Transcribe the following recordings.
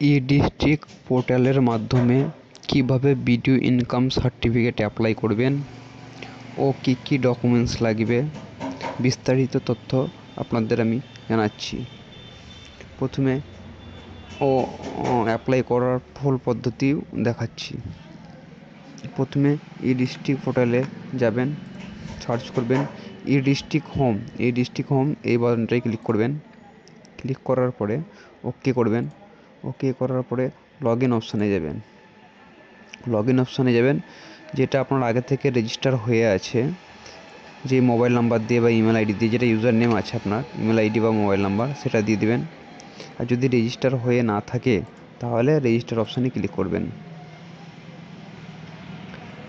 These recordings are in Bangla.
ই ডিস্ট্রিক্ট পোর্টালের মাধ্যমে কিভাবে ভিডিও ইনকাম সার্টিফিকেট অ্যাপ্লাই করবেন ও কী কী ডকুমেন্টস লাগবে বিস্তারিত তথ্য আপনাদের আমি জানাচ্ছি। প্রথমে অ্যাপ্লাই করার ফুল পদ্ধতিও দেখাচ্ছি। প্রথমে ই ডিস্ট্রিক্ট পোর্টালে যাবেন, সার্চ করবেন ই ডিস্ট্রিক্ট হোম, এই বাটনটায় ক্লিক করবেন। ক্লিক করার পরে ওকে করবেন। ওকে করার পরে লগ ইন অপশানে যাবেন, যেটা আপনার আগে থেকে রেজিস্টার হয়ে আছে, যে মোবাইল নাম্বার দিয়ে বা ইমেল আইডি দিয়ে, যেটা ইউজার নেম আছে আপনার ইমেল আইডি বা মোবাইল নাম্বার, সেটা দিয়ে দিবেন। আর যদি রেজিস্টার হয়ে না থাকে তাহলে রেজিস্টার অপশানে ক্লিক করবেন।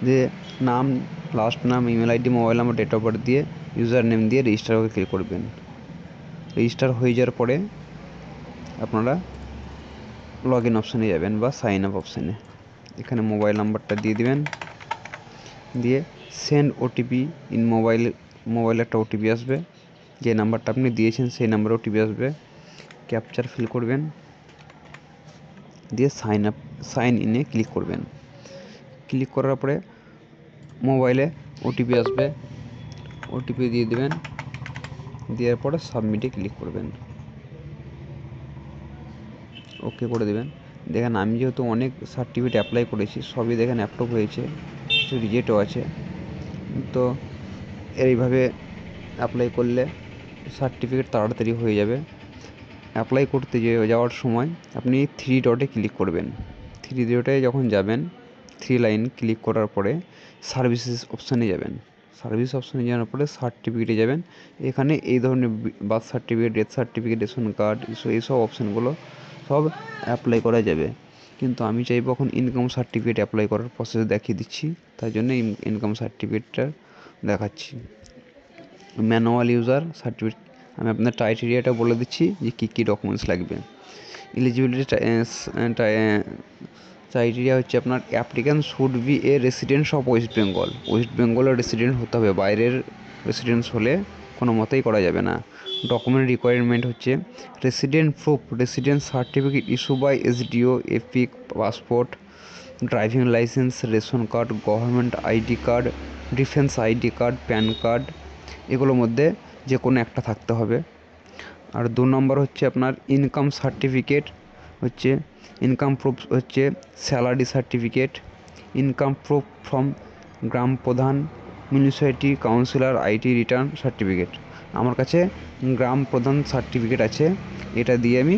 দিয়ে নাম, লাস্ট নাম, email ID, mobile number, date of birth দিয়ে ইউজার নেম দিয়ে রেজিস্টার করে ক্লিক করবেন। রেজিস্টার হয়ে যাওয়ার পরে আপনারা লগ ইন অপশানে যাবেন বা সাইন আপ অপশানে। এখানে মোবাইল নাম্বারটা দিয়ে দিবেন, দিয়ে সেন্ড ওটিপি ইন মোবাইলে একটা ওটিপি আসবে, যে নাম্বারটা আপনি দিয়েছেন সেই নাম্বারে ওটিপি আসবে। ক্যাপচার ফিল করবেন, দিয়ে সাইন ইনে ক্লিক করবেন। ক্লিক করার পরে মোবাইলে ওটিপি আসবে, ওটিপি দিয়ে দেবেন। দেওয়ার পরে সাবমিটে ক্লিক করবেন, ওকে করে দেবেন। দেখেন আমি যেহেতু অনেক সার্টিফিকেট অ্যাপ্লাই করেছি, সবই দেখেন অ্যাপ্রুভ হয়েছে, কিছু রিজেক্টও আছে। তো এইভাবে অ্যাপ্লাই করলে সার্টিফিকেট তাড়াতাড়ি হয়ে যাবে। অ্যাপ্লাই করতে যাওয়ার সময় আপনি 3 ডটে ক্লিক করবেন। 3 ডটে যখন যাবেন, 3 লাইন ক্লিক করার পরে সার্ভিসেস অপশানে যাবেন। সার্ভিস অপশানে যাওয়ার পরে সার্টিফিকেটে যাবেন। এখানে এই ধরনের birth certificate, death certificate, ration card, এইসব অপশানগুলো সব অ্যাপ্লাই করা যাবে। কিন্তু আমি চাইবো এখন ইনকাম সার্টিফিকেট অ্যাপ্লাই করার প্রসেস দেখিয়ে দিচ্ছি, তাই জন্য ইনকাম সার্টিফিকেটটা দেখাচ্ছি। ম্যানুয়াল ইউজার সার্টিফিকেট, আমি আপনার ক্রাইটেরিয়াটা বলে দিচ্ছি যে কী কী ডকুমেন্টস লাগবে। এলিজিবিলিটি ক্রাইটেরিয়া হচ্ছে আপনার applicant should B A residents of West বেঙ্গলের রেসিডেন্ট হতে হবে, বাইরের রেসিডেন্স হলে কোনো মতেই করা যাবে না। ডকুমেন্ট রিকোয়ারমেন্ট হচ্ছে resident proof, residence certificate issue by SDO, EPIC, passport, driving licence, ration card, government ID card, defence ID card, PAN card, এগুলোর মধ্যে যে কোনো একটা থাকতে হবে। আর 2 নম্বর হচ্ছে আপনার ইনকাম সার্টিফিকেট, হচ্ছে ইনকাম প্রুফ হচ্ছে salary certificate, income proof from gram pradhan, municipality councillor, IT return certificate. আমার কাছে গ্রাম প্রধান সার্টিফিকেট আছে, এটা দিয়ে আমি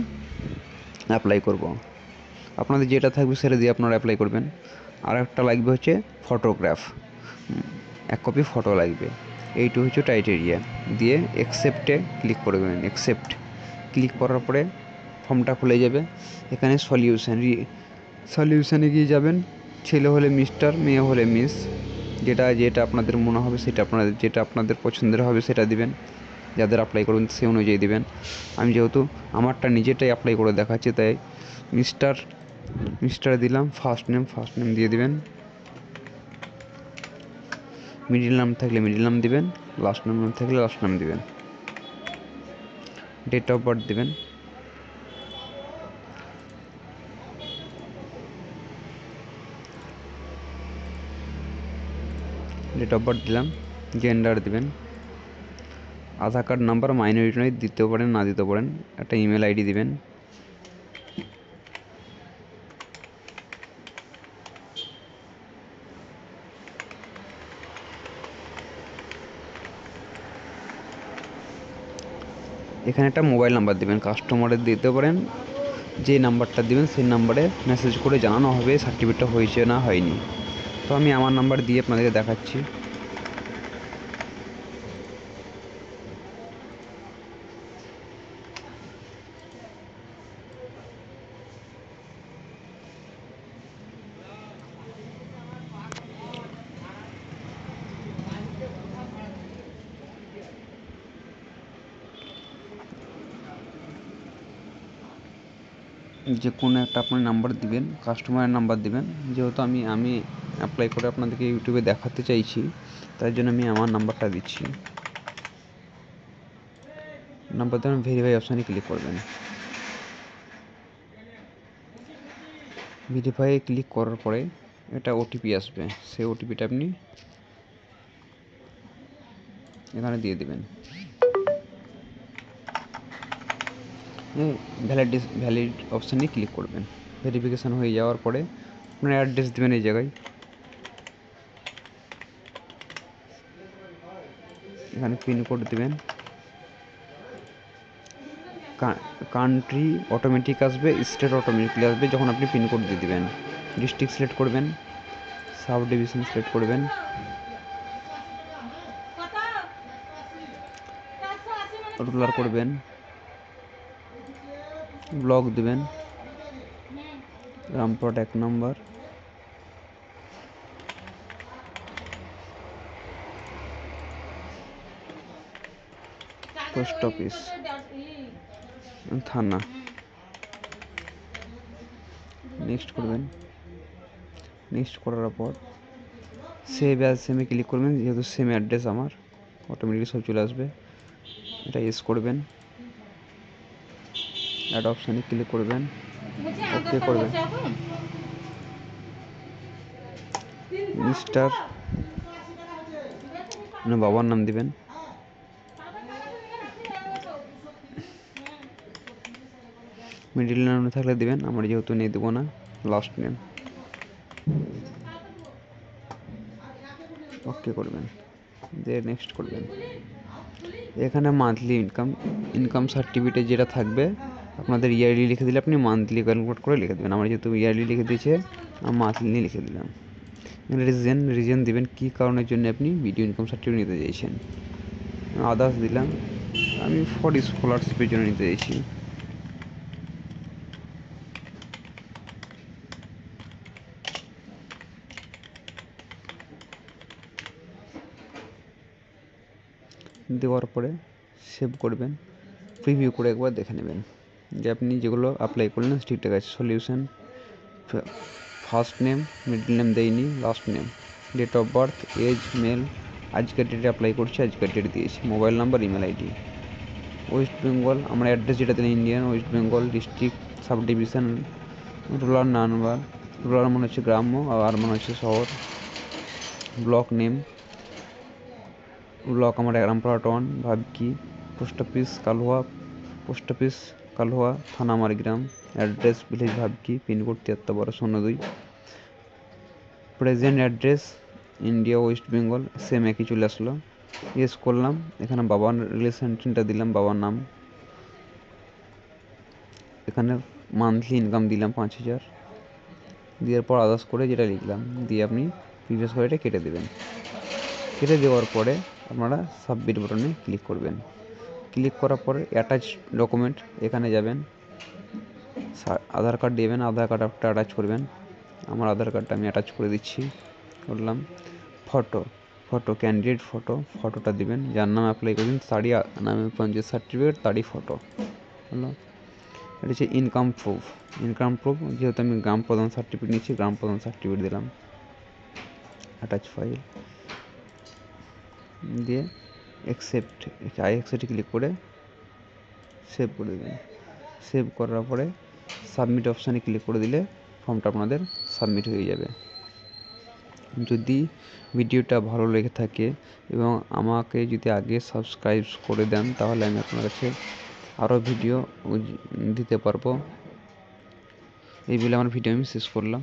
অ্যাপ্লাই করব। আপনাদের যেটা থাকবে সেটা দিয়ে আপনারা অ্যাপ্লাই করবেন। আর একটা লাগবে হচ্ছে ফটোগ্রাফ, 1 কপি ফটো লাগবে। এইটু হচ্ছে ক্রাইটেরিয়া। দিয়ে অ্যাকসেপ্টে ক্লিক করবেন। ক্লিক করার পরে ফর্মটা খুলে যাবে। এখানে সলিউশানে গিয়ে যাবেন। ছেলে হলে মিস্টার, মেয়ে হলে মিস, যেটা আপনাদের মনে হবে যেটা আপনাদের পছন্দের হবে সেটা দিবেন। যাদের অ্যাপ্লাই করবেন সে অনুযায়ী দিবেন। আমি যেহেতু আমারটা নিজেরটাই অ্যাপ্লাই করে দেখাচ্ছি, তাই মিস্টার দিলাম। ফার্স্ট নেম দিয়ে দিবেন। মিডিল নাম থাকলে মিডিল নাম দিবেন, লাস্ট নাম থাকলে লাস্ট নাম দিবেন। ডেট অফ বার্থ দিবেন। ডেট অফ বার্থ দিলাম। জেন্ডার দিবেন। আধার কার্ড নাম্বার মাইনরিটি নয়, দিতেও পারেন না দিতেও পারেন। একটা ইমেল আইডি দিবেন। এখানে একটা মোবাইল নাম্বার দিবেন, কাস্টমারের দিতে পারেন। যে নাম্বারটা দিবেন সেই নাম্বারে মেসেজ করে জানানো হবে সার্টিফিকেটটা হয়েছে না হয়নি। তো আমি আমার নাম্বার দিয়ে আপনাদেরকে দেখাচ্ছি। যে কোনো একটা আপনার নাম্বার দিবেন, কাস্টমারের নাম্বার দিবেন। যেহেতু আমি অ্যাপ্লাই করে আপনাদেরকে ইউটিউবে দেখাতে চাইছি, তাই জন্য আমি আমার নাম্বারটা দিচ্ছি। নাম্বার দিয়ে ভেরিফাই অপশানে ক্লিক করবেন। ভেরিফাই ক্লিক করার পরে এটা ওটিপি আসবে, সেই ওটিপিটা আপনি এখানে দিয়ে দেবেন। ভ্যালিড অপশানে ক্লিক করবেন। ভেরিফিকেশান হয়ে যাওয়ার পরে আপনার অ্যাড্রেস দেবেন এই জায়গায়, এখানে পিনকোড দেবেন। কান্ট্রি অটোমেটিক আসবে, স্টেট অটোমেটিকলি আসবে যখন আপনি পিনকোড দিয়ে দেবেন। ডিস্ট্রিক্ট সিলেক্ট করবেন, সাব ডিভিশন সিলেক্ট করবেন, রুলার করবেন, ব্লক দেবেন, রামপুরহাট 1 নম্বর, পোস্ট অফিস, থানা। নেক্সট করবেন। নেক্সট করার পর সেভ অ্যাজ সেমে ক্লিক করবেন, যেহেতু সেম অ্যাড্রেস আমার অটোমেটিক সব চলে আসবে। এটা ইউজ করবেন, অ্যাড অপশানে ক্লিক করবেন, ওকে করবেন। মিস্টার বাবার নাম দিবেন, মিডিল নেম থাকলে দেবেন, আমার যেহেতু নেই দেবো না। লাস্ট নেম, ওকে করবেন, দিয়ে নেক্সট করবেন। এখানে মান্থলি ইনকাম সার্টিফিকেট যেটা থাকবে, আপনাদের ইয়ারলি লিখে দিলে আপনি মান্থলি কনভার্ট করে লিখে দেবেন। আমার যেহেতু ইয়ারলি লিখে দিয়েছে, আমি মান্থলি লিখে দিলাম। রিজন দিবেন কী কারণের জন্য আপনি ভিডিও ইনকাম সার্টিফিকেট নিতে চাইছেন। আদার্স দিলাম, আমি ফর স্কলারশিপের জন্য নিতে চাইছি। দেওয়ার পরে সেভ করবেন, প্রিভিউ করে একবার দেখে নেবেন যে আপনি যেগুলো অ্যাপ্লাই করলেন ঠিকঠাক আছে। Solution, first name, middle name দেয়নি, last name, date of birth, age, male, আজকের ডেটে অ্যাপ্লাই করছি, আজকের ডেট দিয়েছি, mobile number, email ID. West Bengal, আমার অ্যাড্রেস যেটা দিলেন Indian, West Bengal, district, sub division, rural number, rural মনে হচ্ছে গ্রাম্য আর মনে হচ্ছে শহর। ব্লক নেম, ব্লক আমার রামপুরহাট 1 ভাবকি, পোস্ট অফিস কালুয়া, থানা Marigram, address village Bhabki, pincode 731202। Present address India, West Bengal, same একই চলে আসলো। ইয়েস করলাম, এখানে বাবার রিলেশনটা দিলাম, বাবার নাম, এখানে মান্থলি ইনকাম দিলাম 5000, দেওয়ার পর আদার্স করে যেটা লিখলাম দিয়ে আপনি প্রিভিয়াস করে এটা কেটে দেবেন। কেটে দেওয়ার পরে আপনারা সাবমিট বাটনে ক্লিক করবেন। ক্লিক করার পরে অ্যাটাচ ডকুমেন্ট, এখানে যাবেন, আধার কার্ড দেবেন, আধার কার্ড একটা অ্যাটাচ করবেন। আমার আধার কার্ডটা আমি অ্যাটাচ করে দিচ্ছি, করলাম। ফটো ক্যান্ডিডেট ফটোটা দিবেন, যার নাম অ্যাপ্লাই করবেন তারই নামে পঞ্চায়েত সার্টিফিকেট, তারই ফটো হলো। এটা হচ্ছে ইনকাম প্রুফ, যেহেতু আমি গ্রাম প্রধান সার্টিফিকেট নিচ্ছি, গ্রাম প্রধান সার্টিফিকেট দিলাম, অ্যাটাচ ফাইল দিয়ে অ্যাকসেপ্টে ক্লিক করে সেভ করে দেবেন। সেভ করার পরে সাবমিট অপশানে ক্লিক করে দিলে ফর্মটা আপনাদের সাবমিট হয়ে যাবে। যদি ভিডিওটা ভালো লেগে থাকে এবং আমাকে যদি আগে সাবস্ক্রাইব করে দেন, তাহলে আমি আপনার কাছে আরও ভিডিও দিতে পারবো। এই বলে আমার ভিডিও আমি শেষ করলাম।